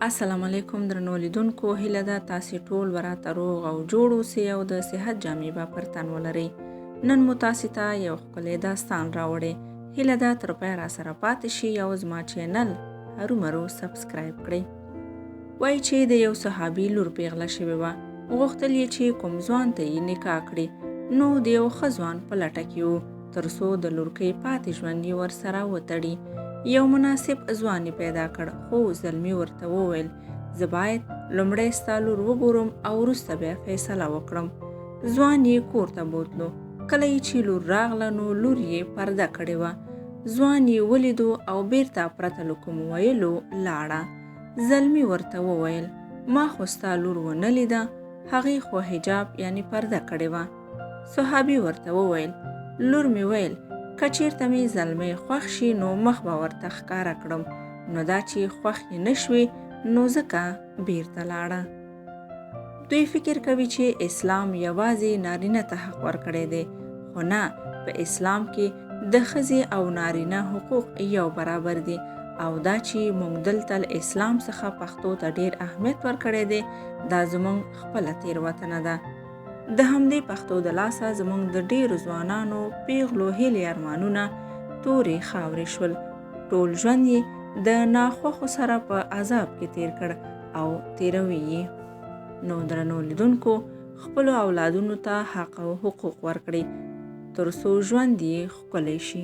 السلام علیکم درنو لیدونکو، هیله ده تاسې ټول به راته روغ او جوړ اوسئ او د صحت جامې به پر تن ولرئ. نن مو تاسې ته یو ښکلی داستان راوړی. هیله ده تر پایه راسره پاتې شئ او زما چینل هرومرو سبسکرایب کړئ. وایي چې د یو صحابي لور پیغله شوې وه. غوښتل یې چې کوم ځوان ته یې نکاح کړي، نو د یو ښه ځوان په لټه کې و، تر څو د لورکۍ پاتې ژوند یې ورسره وتړي. یو مناسب ځوان یې پیدا کړ، خو زلمي ورته وویل زه باید لومړی ستا لور وګورم او وروسته بیا فیصله وکړم. ځوان یې کور ته بوتلو. کله چې لور راغله نو لور یې پرده کړې وه. ځوان یې ولیدو او بیرته پرته له کوم ویلو لاړه. زلمي ورته وویل ما خو ستا لور ونه لیده، هغې خو حجاب یعنی پرده کړې وه. صحابي ورته وویل لور مې ویل که چیرته مې زلمی خوښ شي نو مخ به ورته ښکاره کړم، نو دا چې خوښ یې نه شوې نو ځکه بیرته لاړه. دوی فکر کوي چې اسلام یوازې نارینه ته حق ورکړی دی، خو نه، په اسلام کې د ښځې او نارینه حقوق یو برابر دي، او دا چې موږ دلته له اسلام څخه پښتو ته ډیر اهمیت ورکړی دی، دا زموږ خپله تیروتنه ده. د همدې پښتو د لاسه زموږ د ډیرو ځوانانو پیغلو هیلې ارمانونه تورې خاورې شول. ټول ژوند یې د ناخوښو سره په عذاب کې تیر کړ او تیروي یې. نو درنو لیدونکو، خپلو اولادونو ته حق او حقوق ورکړئ تر څو ژوند یې ښکلی شي.